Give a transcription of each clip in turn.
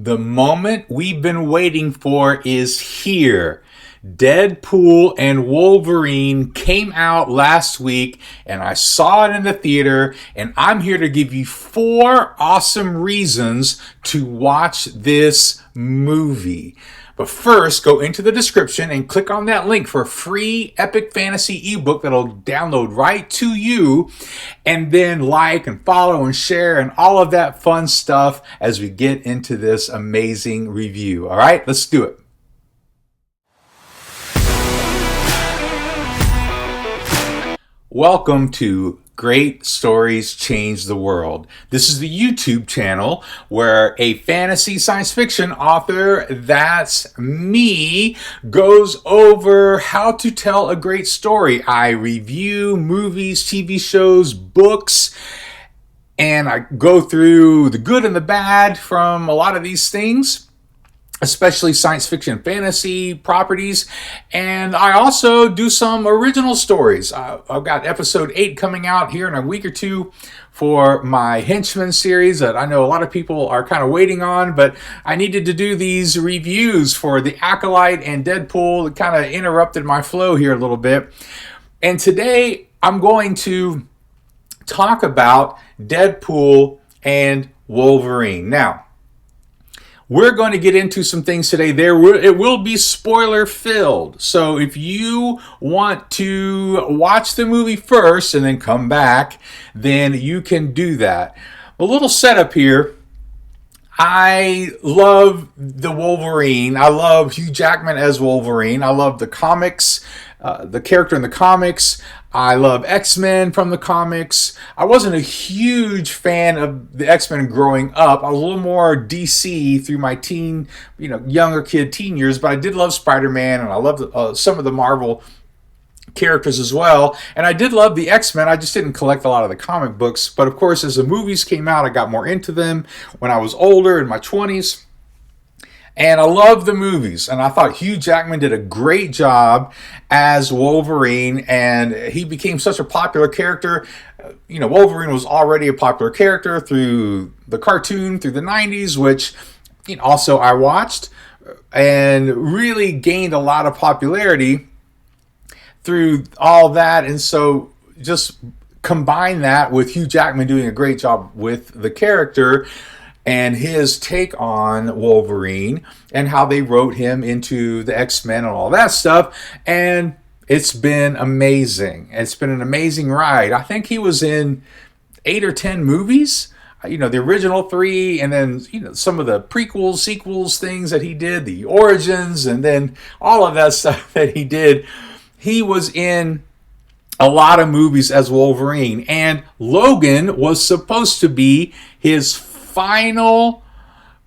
The moment we've been waiting for is here. Deadpool and Wolverine came out last week, and I saw it in the theater, and I'm here to give you 4 awesome reasons to watch this movie. But first, go into the description and click on that link for a free epic fantasy ebook that'll download right to you. And then like and follow and share and all of that fun stuff as we get into this amazing review. All right, let's do it. Welcome to Great Stories Change the World. This is the YouTube channel where a fantasy science fiction author, that's me, goes over how to tell a great story. I review movies, TV shows, books, and I go through the good and the bad from a lot of these things, especially science fiction and fantasy properties. And I also do some original stories. I've got episode 8 coming out here in a week or two for my Henchman series that I know a lot of people are kind of waiting on, but I needed to do these reviews for The Acolyte and Deadpool. It kind of interrupted my flow here a little bit. And today I'm going to talk about Deadpool and Wolverine. Now, we're going to get into some things today. It will be spoiler filled. So if you want to watch the movie first and then come back, then you can do that. A little setup here. I love the Wolverine. I love Hugh Jackman as Wolverine. I love the comics, the character in the comics. I love X-Men from the comics. I wasn't a huge fan of the X-Men growing up. I was a little more DC through my younger kid teen years, but I did love Spider-Man, and I loved some of the Marvel characters as well. And I did love the X-Men. I just didn't collect a lot of the comic books. But of course, as the movies came out, I got more into them when I was older, in my 20s. And I love the movies, and I thought Hugh Jackman did a great job as Wolverine, and he became such a popular character. Wolverine was already a popular character through the cartoon, through the 90s, which also I watched, and really gained a lot of popularity through all that. And so just combine that with Hugh Jackman doing a great job with the character and his take on Wolverine and how they wrote him into the X-Men and all that stuff. And it's been amazing. It's been an amazing ride. I think he was in 8 or 10 movies, the original 3, and then, some of the prequels, sequels, things that he did, the origins, and then all of that stuff that he did. He was in a lot of movies as Wolverine, and Logan was supposed to be his final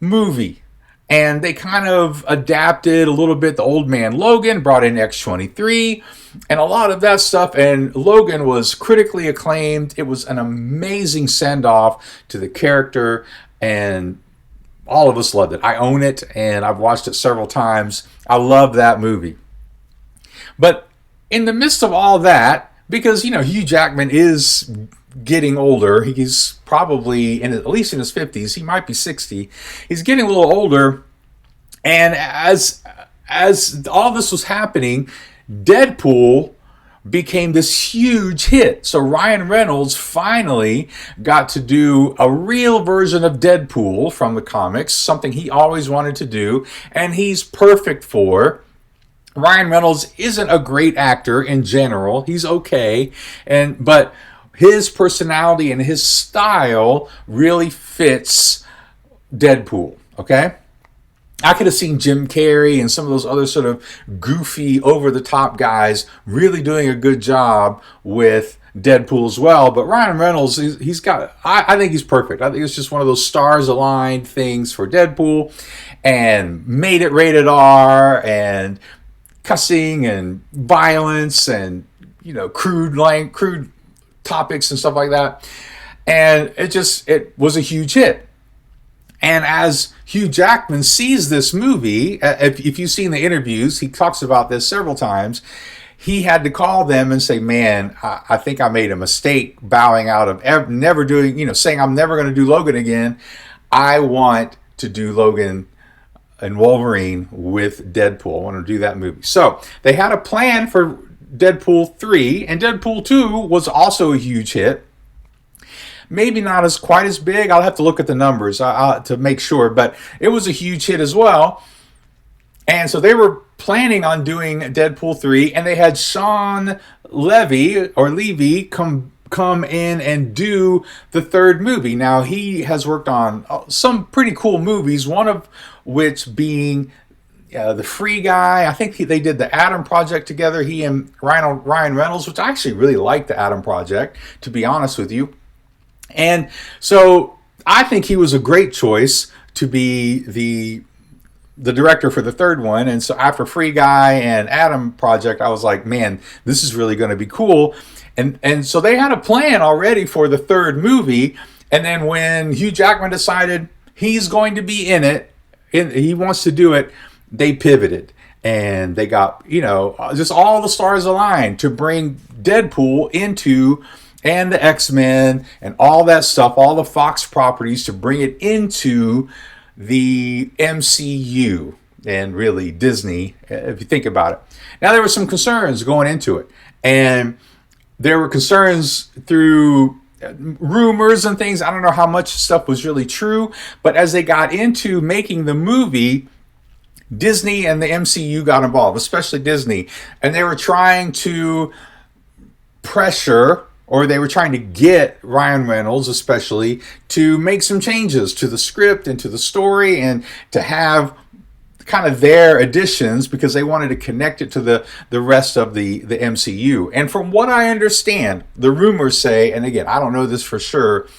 movie, and they kind of adapted a little bit. The Old Man Logan, brought in X-23 and a lot of that stuff, and Logan was critically acclaimed. It was an amazing send-off to the character, and all of us loved it. I own it, and I've watched it several times. I love that movie. But in the midst of all that, because Hugh Jackman is getting older. He's probably at least in his 50s. He might be 60. He's getting a little older. And as all this was happening, Deadpool became this huge hit. So Ryan Reynolds finally got to do a real version of Deadpool from the comics, something he always wanted to do, and he's perfect for. Ryan Reynolds isn't a great actor in general. He's okay, but his personality and his style really fits Deadpool, okay? I could have seen Jim Carrey and some of those other sort of goofy, over-the-top guys really doing a good job with Deadpool as well. But Ryan Reynolds, I think he's perfect. I think it's just one of those stars-aligned things for Deadpool, and made it rated R, and cussing and violence and, crude topics and stuff like that. And it was a huge hit. And as Hugh Jackman sees this movie, if you've seen the interviews, he talks about this several times. He had to call them and say, man, I think I made a mistake bowing out of never doing, saying I'm never going to do Logan again. I want to do Logan and Wolverine with Deadpool. I want to do that movie. So they had a plan for Deadpool 3, and Deadpool 2 was also a huge hit. Maybe not as quite as big. I'll have to look at the numbers to make sure, but it was a huge hit as well. And so they were planning on doing Deadpool 3, and they had Sean Levy come in and do the third movie. Now, he has worked on some pretty cool movies, one of which being The Free Guy. I think they did the Adam Project together, he and Ryan Reynolds, which I actually really like the Adam Project, to be honest with you. And so I think he was a great choice to be the director for the third one. And so after Free Guy and Adam Project, I was like, man, this is really going to be cool. And so they had a plan already for the third movie. And then when Hugh Jackman decided he's going to be in it, he wants to do it, they pivoted. And they got, just all the stars aligned to bring Deadpool into, and the X-Men and all that stuff, all the Fox properties, to bring it into the MCU and really Disney, if you think about it. Now, there were some concerns going into it, and there were concerns through rumors and things. I don't know how much stuff was really true, but as they got into making the movie, Disney and the MCU got involved, especially Disney, and they were trying to pressure, or they were trying to get Ryan Reynolds especially to make some changes to the script and to the story, and to have kind of their additions, because they wanted to connect it to the rest of the MCU. And from what I understand, the rumors say, and again, I don't know this for sure,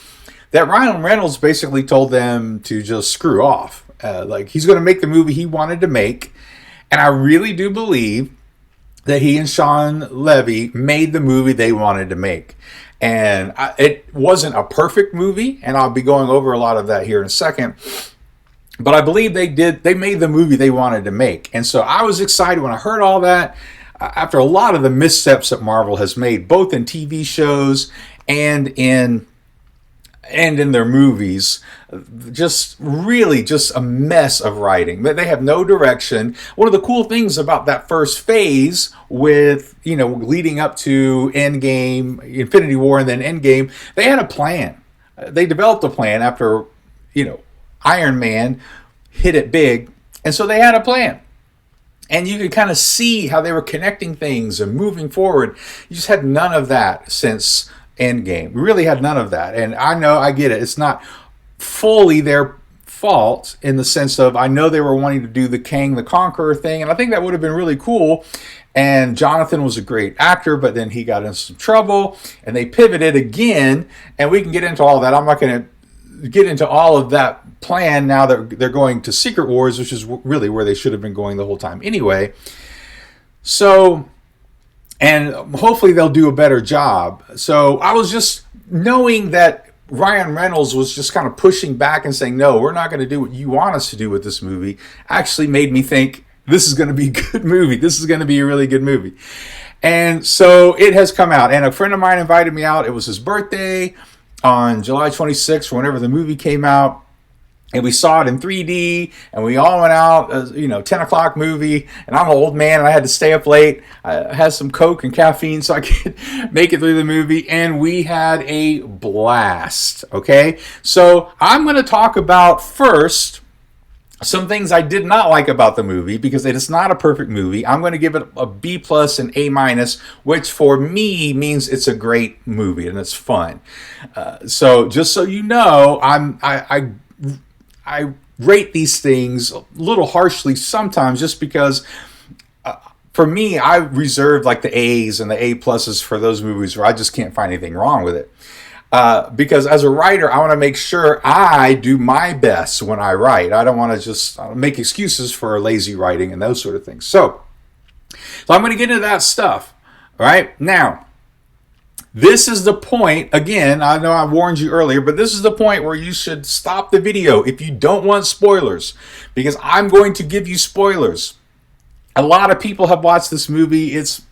that Ryan Reynolds basically told them to just screw off. Like, he's going to make the movie he wanted to make. And I really do believe that he and Sean Levy made the movie they wanted to make. And it wasn't a perfect movie, and I'll be going over a lot of that here in a second. But I believe they made the movie they wanted to make. And so I was excited when I heard all that, after a lot of the missteps that Marvel has made, both in TV shows and in their movies. Just a mess of writing. They have no direction. One of the cool things about that first phase, with, leading up to Endgame, Infinity War, and then Endgame, they had a plan. They developed a plan after, Iron Man hit it big. And so they had a plan. And you could kind of see how they were connecting things and moving forward. You just had none of that since Endgame. We really had none of that. And I know, I get it. It's not fully their fault, in the sense of, I know they were wanting to do the Kang the Conqueror thing, and I think that would have been really cool. And Jonathan was a great actor, but then he got into some trouble, and they pivoted again. And we can get into all that. I'm not going to get into all of that plan now that they're going to Secret Wars, which is really where they should have been going the whole time anyway. So, and hopefully they'll do a better job. So I was just knowing that Ryan Reynolds was just kind of pushing back and saying, no, we're not going to do what you want us to do with this movie, actually made me think, this is going to be a good movie. This is going to be a really good movie. And so it has come out. And a friend of mine invited me out. It was his birthday on July 26th, whenever the movie came out. And we saw it in 3D, and we all went out, 10 o'clock movie, and I'm an old man, and I had to stay up late. I had some Coke and caffeine so I could make it through the movie, and we had a blast, okay? So I'm going to talk about first some things I did not like about the movie, because it is not a perfect movie. I'm going to give it a B+ and A-, which for me means it's a great movie, and it's fun. So just so you know, I rate these things a little harshly sometimes, just because for me, I reserve like the A's and the A+ for those movies where I just can't find anything wrong with it. Because as a writer, I want to make sure I do my best when I write. I don't want to just make excuses for lazy writing and those sort of things. So I'm going to get into that stuff. All right. Now, this is the point, again, I know I warned you earlier, but this is the point where you should stop the video if you don't want spoilers, because I'm going to give you spoilers. A lot of people have watched this movie. It's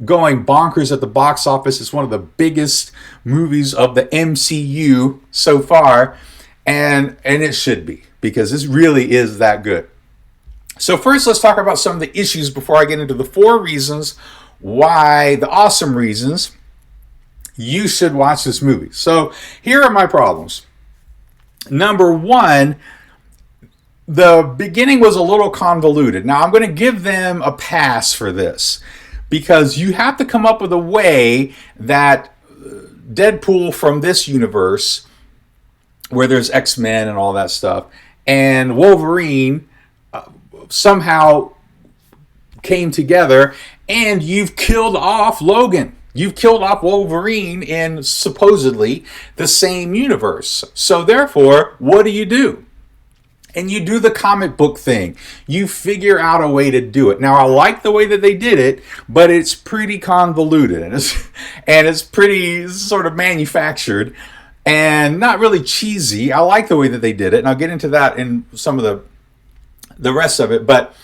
going bonkers at the box office. It's one of the biggest movies of the MCU so far, and it should be, because this really is that good. So first, let's talk about some of the issues before I get into the 4 reasons why, the awesome reasons you should watch this movie. So here are my problems. Number 1, the beginning was a little convoluted. Now, I'm going to give them a pass for this because you have to come up with a way that Deadpool from this universe, where there's X-Men and all that stuff, and Wolverine somehow came together, and you've killed off Logan. You've killed off Wolverine in supposedly the same universe. So therefore, what do? And you do the comic book thing. You figure out a way to do it. Now, I like the way that they did it, but it's pretty convoluted, and it's pretty sort of manufactured and not really cheesy. I like the way that they did it, and I'll get into that in some of the rest of it, but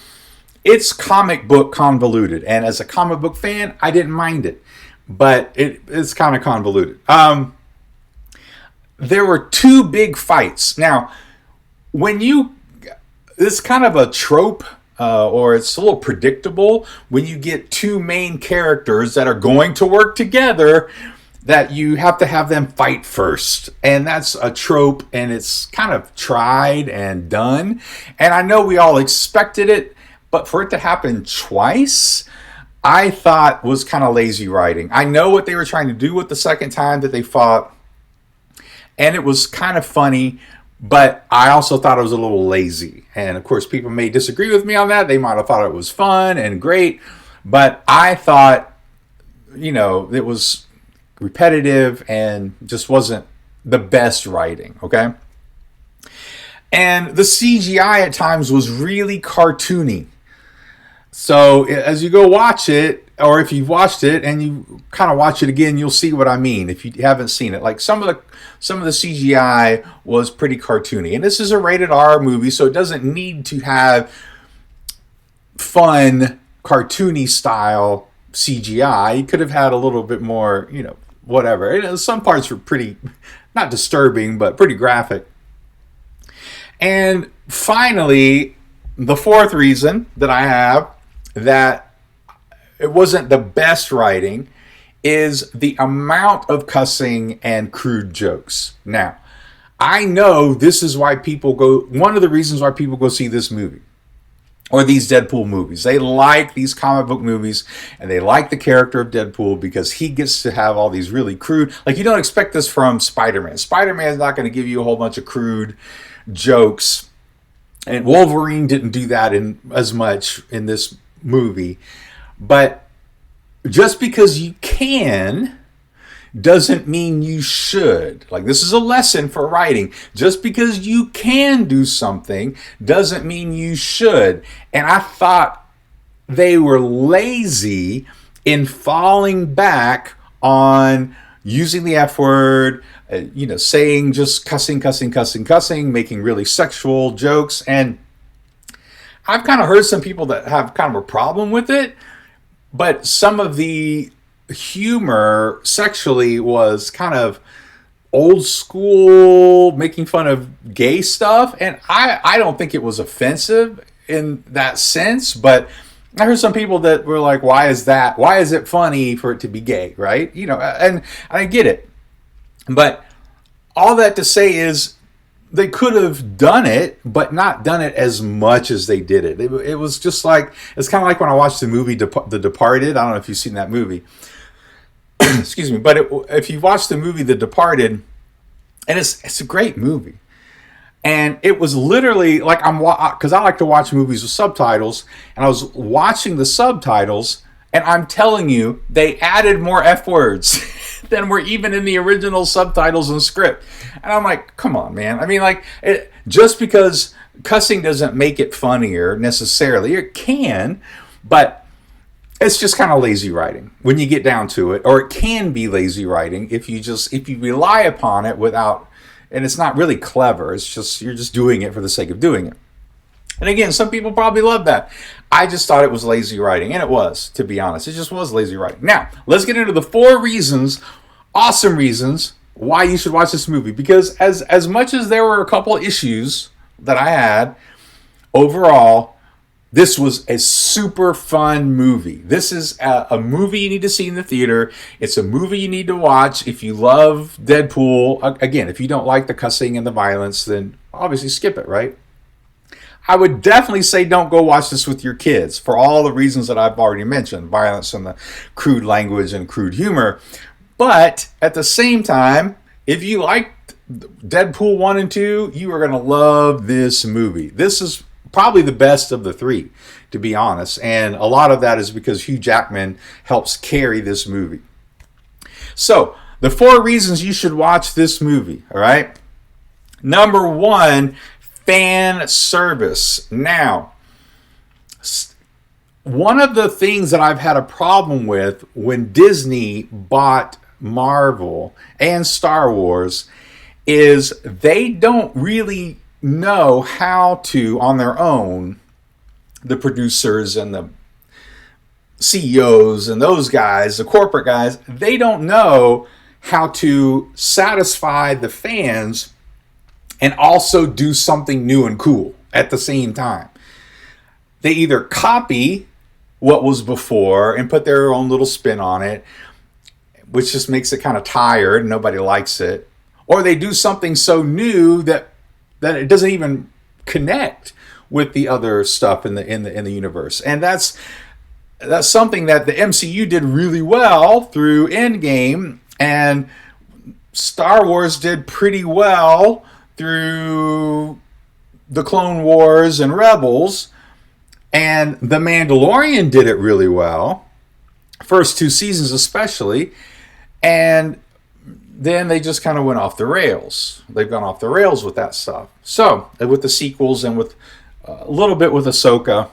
it's comic book convoluted, and as a comic book fan, I didn't mind it, but it's kind of convoluted. There were 2 big fights. Now, it's kind of a trope, or it's a little predictable when you get 2 main characters that are going to work together, that you have to have them fight first. And that's a trope, and it's kind of tried and done. And I know we all expected it, but for it to happen twice, I thought was kind of lazy writing. I know what they were trying to do with the second time that they fought, and it was kind of funny, but I also thought it was a little lazy. And of course, people may disagree with me on that. They might have thought it was fun and great, but I thought, it was repetitive and just wasn't the best writing, okay? And the CGI at times was really cartoony. So as you go watch it, or if you've watched it and you kind of watch it again, you'll see what I mean if you haven't seen it. Like some of the CGI was pretty cartoony. And this is a rated R movie, so it doesn't need to have fun, cartoony style CGI. You could have had a little bit more, whatever. Some parts were pretty, not disturbing, but pretty graphic. And finally, the 4th reason that I have that it wasn't the best writing is the amount of cussing and crude jokes. Now, I know this is why one of the reasons why people go see this movie or these Deadpool movies. They like these comic book movies, and they like the character of Deadpool because he gets to have all these really crude, like you don't expect this from Spider-Man. Spider-Man is not going to give you a whole bunch of crude jokes, and Wolverine didn't do that as much in this movie. But just because you can doesn't mean you should. Like, this is a lesson for writing. Just because you can do something doesn't mean you should. And I thought they were lazy in falling back on using the F word, saying just cussing, making really sexual jokes. And I've kind of heard some people that have kind of a problem with it, but some of the humor sexually was kind of old school, making fun of gay stuff. And I don't think it was offensive in that sense, but I heard some people that were like, why is that? Why is it funny for it to be gay, right? And I get it. But all that to say is they could have done it, but not done it as much as they did it. It was just like, it's kind of like when I watched the movie The Departed. I don't know if you've seen that movie. Excuse me. But if you watch the movie The Departed, and it's a great movie. And it was literally like, because I like to watch movies with subtitles, and I was watching the subtitles, and I'm telling you, they added more F words than were even in the original subtitles and script. And I'm like, come on, man. I mean, just because cussing doesn't make it funnier necessarily, it can, but it's just kind of lazy writing when you get down to it. Or it can be lazy writing if you rely upon it without, and it's not really clever. It's just, you're just doing it for the sake of doing it. And again, some people probably love that. I just thought it was lazy writing, and it was, to be honest. It just was lazy writing. Now, let's get into the 4 reasons, awesome reasons, why you should watch this movie. Because as much as there were a couple issues that I had, overall, this was a super fun movie. This is a movie you need to see in the theater. It's a movie you need to watch if you love Deadpool. Again, if you don't like the cussing and the violence, then obviously skip it, right? I would definitely say don't go watch this with your kids for all the reasons that I've already mentioned. Violence and the crude language and crude humor. But at the same time, if you liked Deadpool 1 and 2, you are going to love this movie. This is probably the best of the three, to be honest. And a lot of that is because Hugh Jackman helps carry this movie. So, the 4 reasons you should watch this movie, all right? Number 1, fan service. Now, one of the things that I've had a problem with when Disney bought Marvel and Star Wars is they don't really know how to, on their own, the producers and the CEOs and those guys, the corporate guys, they don't know how to satisfy the fans and also do something new and cool at the same time. They either copy what was before and put their own little spin on it, which just makes it kind of tired and nobody likes it, or they do something so new that it doesn't even connect with the other stuff in the universe. And that's something that the MCU did really well through Endgame, and Star Wars did pretty well through the Clone Wars and Rebels, and The Mandalorian did it really well, first 2 seasons especially, and then they just kind of went off the rails. They've gone off the rails with that stuff. So, with the sequels and with a little bit with Ahsoka,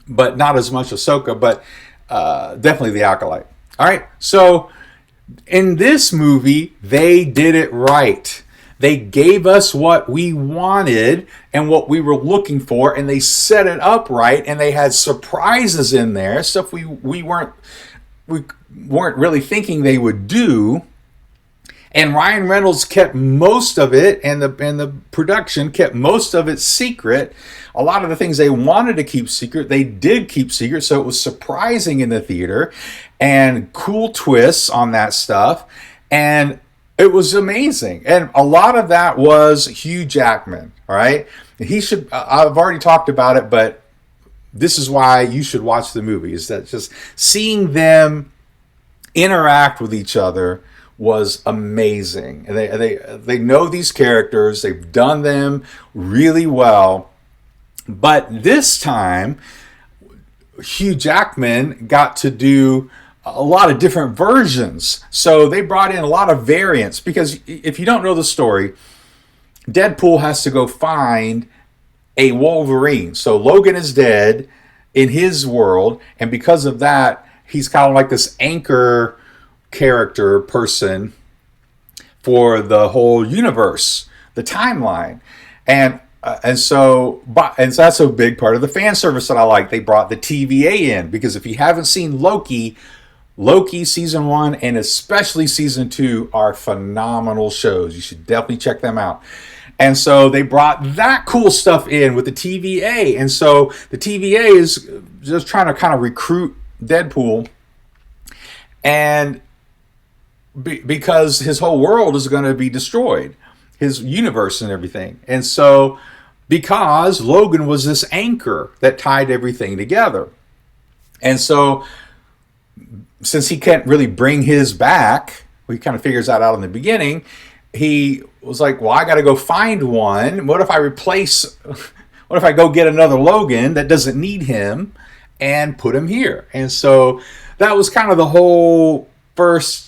but not as much Ahsoka, but definitely The Acolyte. All right, so in this movie, they did it right. They gave us what we wanted and what we were looking for, and they set it up right, and they had surprises in there, stuff we weren't really thinking they would do. And Ryan Reynolds kept most of it, and the production kept most of it secret. A lot of the things they wanted to keep secret, they did keep secret, so it was surprising in the theater, and cool twists on that stuff, and it was amazing. And a lot of that was Hugh Jackman, all right? He should, I've already talked about it, but this is why you should watch the movie, is that just seeing them interact with each other was amazing. And they know these characters, they've done them really well. But this time, Hugh Jackman got to do a lot of different versions. So they brought in a lot of variants, because if you don't know the story, Deadpool has to go find a Wolverine. So Logan is dead in his world, and because of that, he's kind of like this anchor character person for the whole universe, the timeline. And so that's a big part of the fan service that I like. They brought the TVA in, because if you haven't seen Loki season 1 and especially season 2 are phenomenal shows. You should definitely check them out. And so they brought that cool stuff in with the TVA. And so the TVA is just trying to kind of recruit Deadpool, and because his whole world is going to be destroyed, his universe and everything. And so because Logan was this anchor that tied everything together. And so since he can't really bring his back, he kind of figures that out in the beginning, he was like, well, I got to go find one. What if I go get another Logan that doesn't need him and put him here? And so that was kind of the whole first,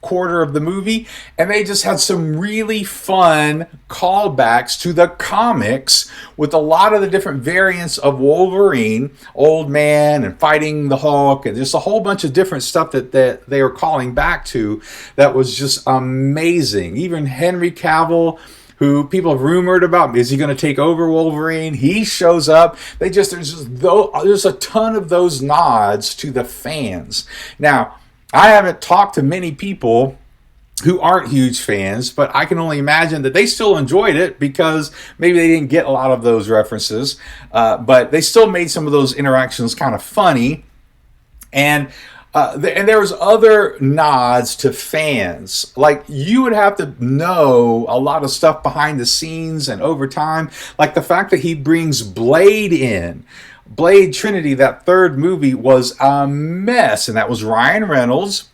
quarter of the movie, and they just had some really fun callbacks to the comics with a lot of the different variants of Wolverine, Old Man, and fighting the Hulk, and just a whole bunch of different stuff that they were calling back to that was just amazing. Even Henry Cavill, who people have rumored about, is he going to take over Wolverine? He shows up. There's a ton of those nods to the fans. Now, I haven't talked to many people who aren't huge fans, but I can only imagine that they still enjoyed it because maybe they didn't get a lot of those references, but they still made some of those interactions kind of funny. And and there was other nods to fans. Like, you would have to know a lot of stuff behind the scenes and over time. Like the fact that he brings Blade in. Blade Trinity, that third movie, was a mess. And that was Ryan Reynolds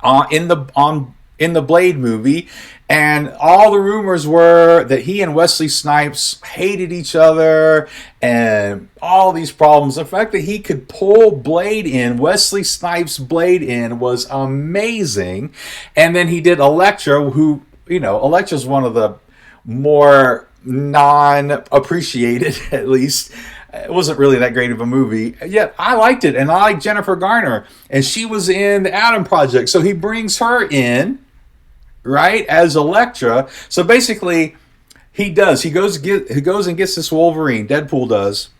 in the Blade movie, and all the rumors were that he and Wesley Snipes hated each other and all these problems. The fact that he could pull Blade in, Wesley Snipes' Blade in, was amazing. And then he did Elektra, who, Elektra's one of the more non-appreciated, at least. It wasn't really that great of a movie, yet I liked it, and I like Jennifer Garner, and she was in the Adam Project, so he brings her in, right, as Elektra. So basically, he goes and gets this Wolverine, Deadpool does,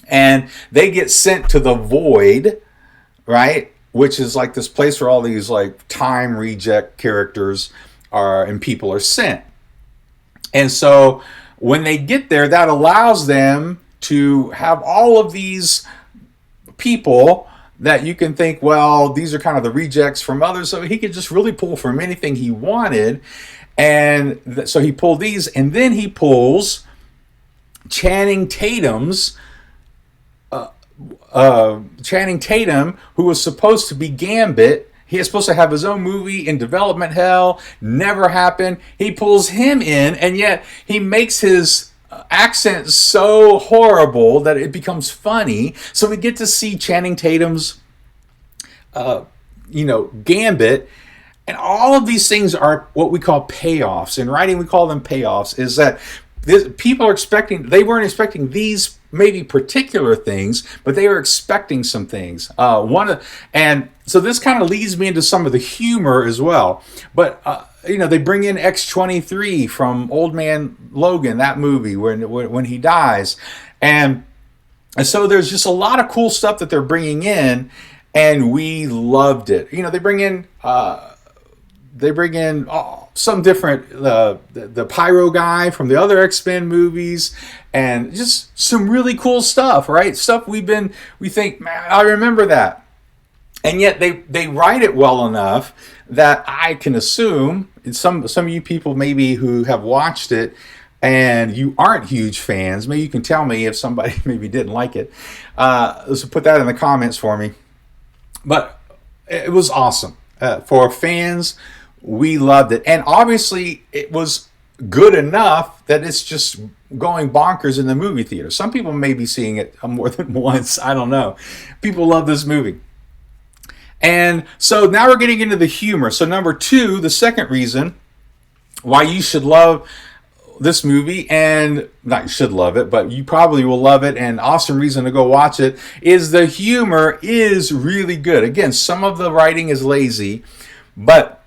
and they get sent to the Void, right, which is like this place where all these like time reject characters and people are sent. And so when they get there, that allows them to have all of these people that you can think, well, these are kind of the rejects from others. So he could just really pull from anything he wanted. And so he pulled these, and then he pulls Channing Tatum, who was supposed to be Gambit. He is supposed to have his own movie in development hell. Never happened. He pulls him in, and yet he makes his accent so horrible that it becomes funny. So we get to see Channing Tatum's, Gambit. And all of these things are what we call payoffs. In writing, we call them payoffs. Is that people are expecting, they weren't expecting these maybe particular things, but they were expecting some things. And so this kind of leads me into some of the humor as well. But they bring in X-23 from Old Man Logan, that movie when he dies, and so there's just a lot of cool stuff that they're bringing in, and we loved it. They bring in some different the Pyro guy from the other X-Men movies, and just some really cool stuff, right? Stuff we think, man, I remember that. And yet they write it well enough that I can assume, and some of you people maybe who have watched it and you aren't huge fans, maybe you can tell me if somebody maybe didn't like it. So put that in the comments for me. But it was awesome. For fans, we loved it. And obviously it was good enough that it's just going bonkers in the movie theater. Some people may be seeing it more than once. I don't know. People love this movie. And so now we're getting into the humor. So number 2, the second reason why you should love this movie, and not you should love it, but you probably will love it, and awesome reason to go watch it, is the humor is really good. Again, some of the writing is lazy, but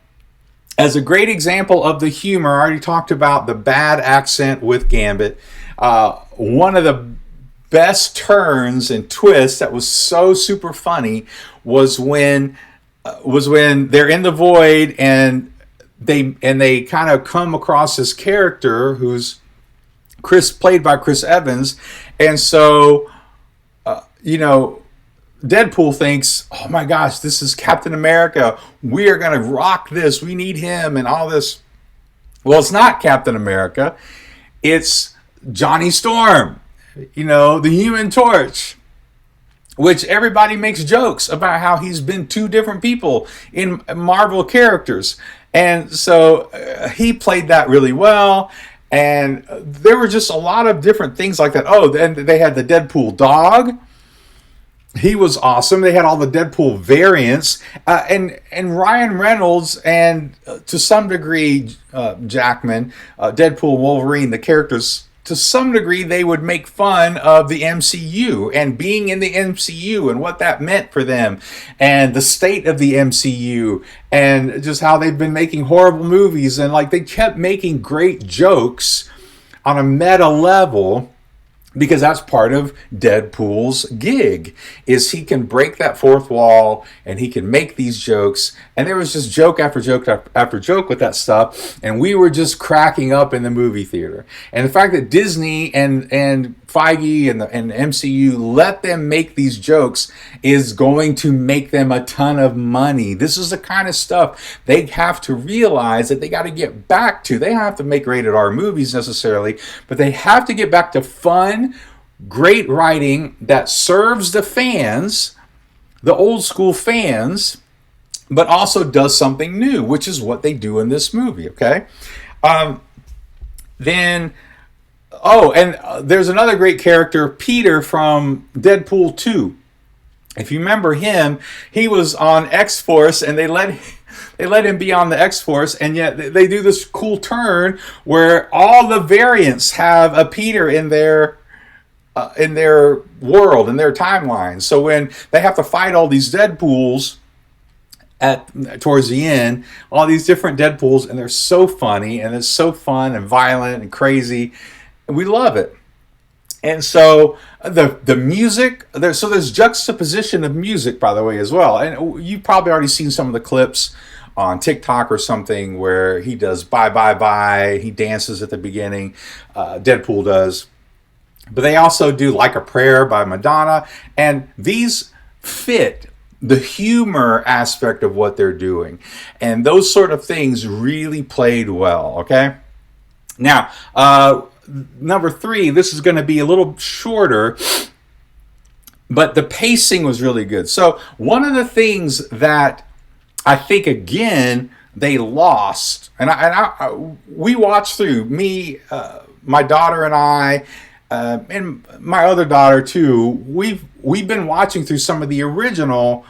as a great example of the humor, I already talked about the bad accent with Gambit. One of the best turns and twists that was so super funny was when they're in the Void, and they kind of come across this character who's played by Chris Evans, and so Deadpool thinks, oh my gosh, this is Captain America. We are going to rock this. We need him and all this. Well, it's not Captain America. It's Johnny Storm, the Human Torch, which everybody makes jokes about how he's been 2 different people in Marvel characters. And so he played that really well. And there were just a lot of different things like that. Oh, and they had the Deadpool dog. He was awesome. They had all the Deadpool variants. And Ryan Reynolds and to some degree Jackman, Deadpool and Wolverine, the characters, to some degree they would make fun of the MCU and being in the MCU and what that meant for them and the state of the MCU and just how they've been making horrible movies, and like they kept making great jokes on a meta level. because that's part of Deadpool's gig, is he can break that fourth wall and he can make these jokes. And there was just joke after joke after joke with that stuff, and we were just cracking up in the movie theater. And the fact that Disney and Feige and the MCU let them make these jokes is going to make them a ton of money. This is the kind of stuff they have to realize that they got to get back to. They don't have to make rated R movies necessarily, but they have to get back to fun, great writing that serves the fans, the old school fans, but also does something new, which is what they do in this movie, okay? Then, there's another great character, Peter from Deadpool 2. If you remember him, he was on X-Force, and they let him be on the X-Force, and yet they do this cool turn where all the variants have a Peter in their world, in their timeline. So when they have to fight all these Deadpools towards the end, all these different Deadpools, and they're so funny, and it's so fun and violent and crazy, and we love it. And so the music, there's juxtaposition of music, by the way, as well. And you've probably already seen some of the clips on TikTok or something where he does Bye Bye Bye, he dances at the beginning, Deadpool does. But they also do Like a Prayer by Madonna, and these fit the humor aspect of what they're doing. And those sort of things really played well, okay? Now, number 3, this is going to be a little shorter, but the pacing was really good. So one of the things that I think, again, they lost, and we watched through, my daughter and I, and my other daughter too, we've been watching through some of the original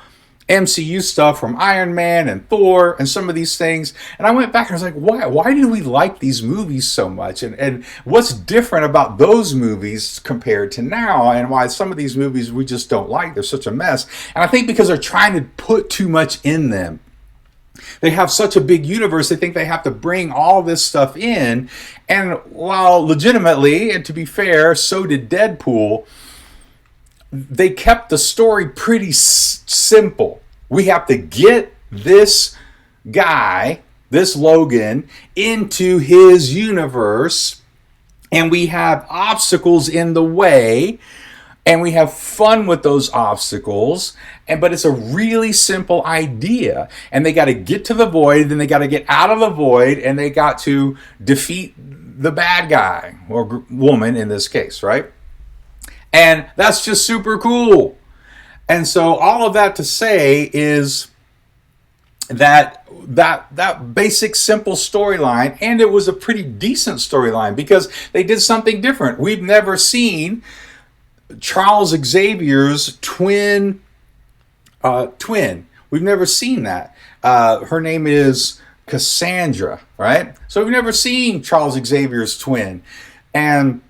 MCU stuff from Iron Man and Thor and some of these things, and I went back and I was like, why do we like these movies so much, and what's different about those movies compared to now, and why some of these movies we just don't like, they're such a mess. And I think because they're trying to put too much in them. They have such a big universe, they think they have to bring all this stuff in. And while legitimately, and to be fair, so did Deadpool, they kept the story pretty simple. We have to get this guy, this Logan, into his universe, and we have obstacles in the way, and we have fun with those obstacles, but it's a really simple idea. And they got to get to the void, then they got to get out of the void, and they got to defeat the bad guy, or woman in this case, right? And that's just super cool. And so all of that to say is that basic simple storyline, and it was a pretty decent storyline because they did something different. We've never seen Charles Xavier's twin. We've never seen that. Her name is Cassandra, right? So we've never seen Charles Xavier's twin, and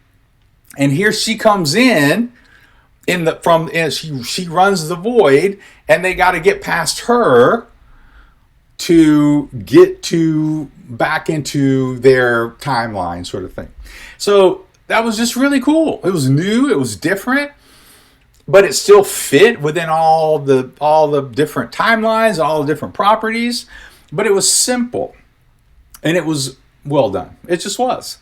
here she comes in she runs the void, and they got to get past her to get back into their timeline, sort of thing. So that was just really cool. It was new, it was different, but it still fit within all the different timelines, all the different properties. But it was simple, and it was well done. It just was.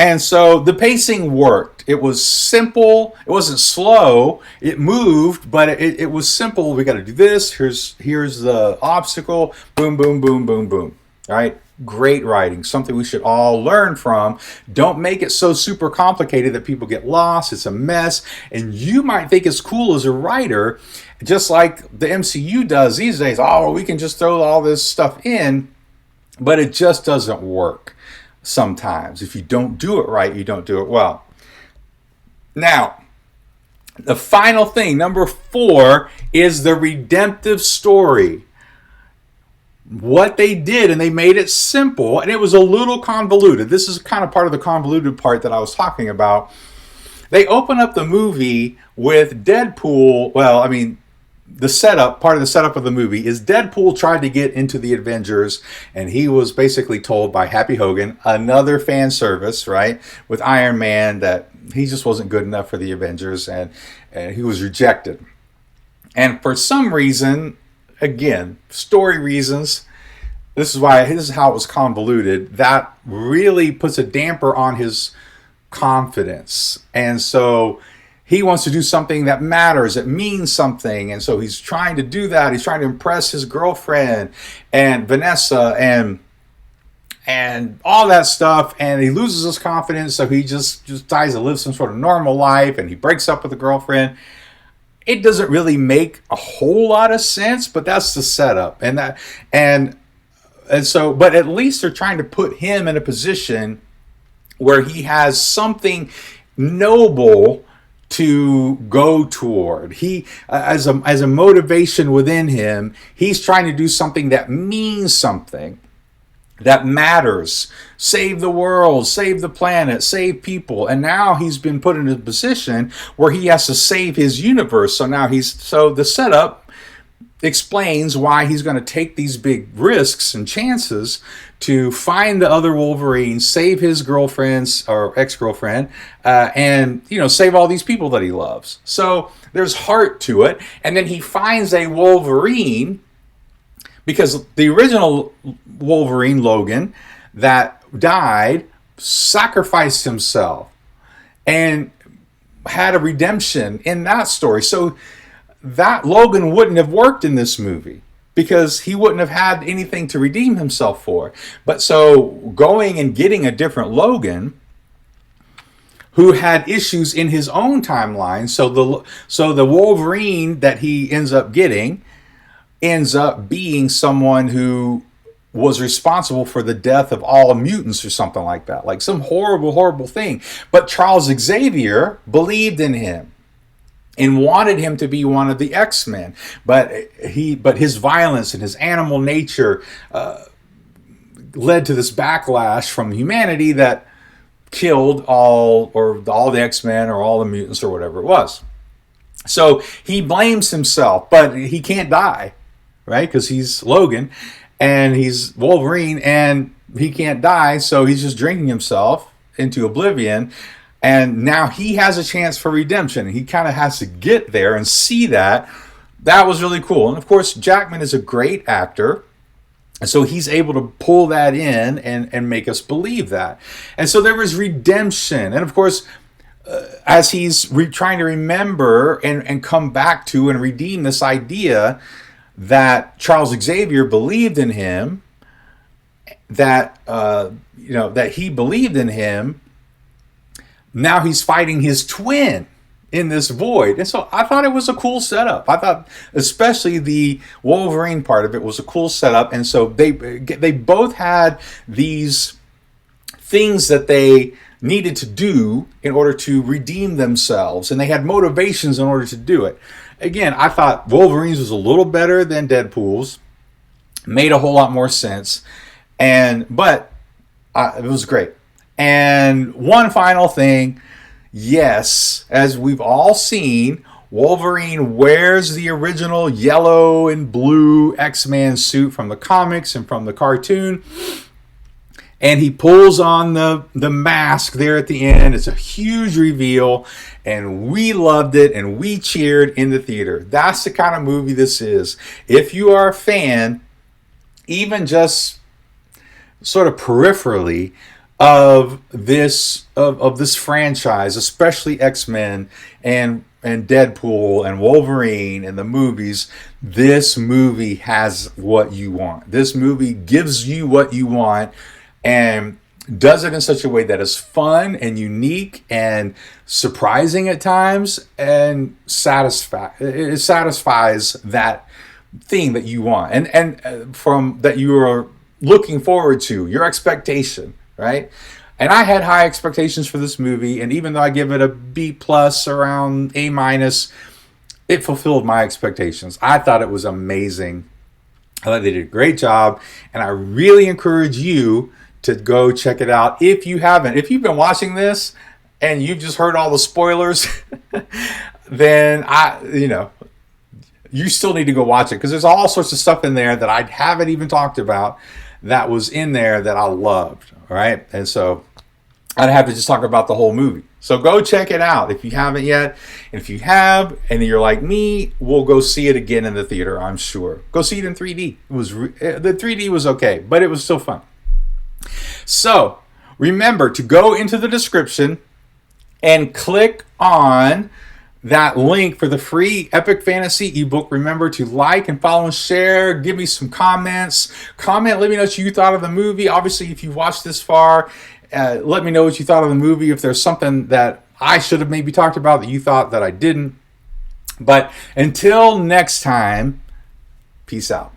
And so the pacing worked. It was simple. It wasn't slow. It moved, but it was simple. We got to do this. Here's the obstacle. Boom, boom, boom, boom, boom. All right. Great writing. Something we should all learn from. Don't make it so super complicated that people get lost. It's a mess. And you might think it's cool as a writer, just like the MCU does these days. Oh, we can just throw all this stuff in, but it just doesn't work. Sometimes if you don't do it right, you don't do it well. Now, the final thing, number 4, is the redemptive story. What they did, and they made it simple, and it was a little convoluted. This is kind of part of the convoluted part that I was talking about. They open up the movie with Deadpool. Well, I mean, part of the setup of the movie is Deadpool tried to get into the Avengers, and he was basically told by Happy Hogan, another fan service, right, with Iron Man, that he just wasn't good enough for the Avengers, and he was rejected. And for some reason, again, story reasons, this is how it was convoluted, that really puts a damper on his confidence. And so he wants to do something that matters, that means something. And so he's trying to do that. He's trying to impress his girlfriend and Vanessa and all that stuff. And he loses his confidence. So he just tries to live some sort of normal life, and he breaks up with the girlfriend. It doesn't really make a whole lot of sense, but that's the setup. And so, but at least they're trying to put him in a position where he has something noble to go toward. He, as a motivation within him, he's trying to do something that means something, that matters. Save the world, save the planet, save people. And now he's been put in a position where he has to save his universe. So now so the setup explains why he's going to take these big risks and chances to find the other Wolverine, save his girlfriend's or ex-girlfriend, and save all these people that he loves. So there's heart to it. And then he finds a Wolverine, because the original Wolverine, Logan, that died, sacrificed himself and had a redemption in that story. So that Logan wouldn't have worked in this movie, because he wouldn't have had anything to redeem himself for. But so going and getting a different Logan who had issues in his own timeline. So the Wolverine that he ends up getting ends up being someone who was responsible for the death of all mutants or something like that. Like some horrible, horrible thing. But Charles Xavier believed in him and wanted him to be one of the X-Men, but his violence and his animal nature led to this backlash from humanity that killed all the X-Men or all the mutants or whatever it was. So he blames himself, but he can't die, right? Because he's Logan and he's Wolverine, and he can't die, so he's just drinking himself into oblivion. And now he has a chance for redemption. He kind of has to get there and see that. That was really cool. And of course, Jackman is a great actor. And so he's able to pull that in and make us believe that. And so there was redemption. And of course, as he's trying to remember and come back to and redeem this idea that Charles Xavier believed in him, that he believed in him. Now he's fighting his twin in this void. And so I thought it was a cool setup. I thought especially the Wolverine part of it was a cool setup. And so they both had these things that they needed to do in order to redeem themselves. And they had motivations in order to do it. Again, I thought Wolverine's was a little better than Deadpool's. Made a whole lot more sense. But it was great. And one final thing, yes, as we've all seen, Wolverine wears the original yellow and blue X-Man suit from the comics and from the cartoon. And he pulls on the mask there at the end. It's a huge reveal. And we loved it and we cheered in the theater. That's the kind of movie this is. If you are a fan, even just sort of peripherally, of this franchise, especially X-Men and Deadpool and Wolverine and the movies, this movie has what you want. This movie gives you what you want and does it in such a way that is fun and unique and surprising at times, and it satisfies that thing that you want and from that you are looking forward to, your expectation. Right? And I had high expectations for this movie, and even though I give it a B+, around A-, it fulfilled my expectations. I thought it was amazing. I thought they did a great job, and I really encourage you to go check it out if you haven't. If you've been watching this and you've just heard all the spoilers, then you still need to go watch it, because there's all sorts of stuff in there that I haven't even talked about that was in there that I loved. All right. And so I'd have to just talk about the whole movie. So go check it out if you haven't yet. And if you have, and you're like me, we'll go see it again in the theater, I'm sure. Go see it in 3D. The 3D was okay, but it was still fun. So remember to go into the description and click on that link for the free Epic Fantasy ebook. Remember to like and follow and share. Give me some comments. Let me know what you thought of the movie. Obviously, if you've watched this far, let me know what you thought of the movie. If there's something that I should have maybe talked about that you thought that I didn't. But until next time, peace out.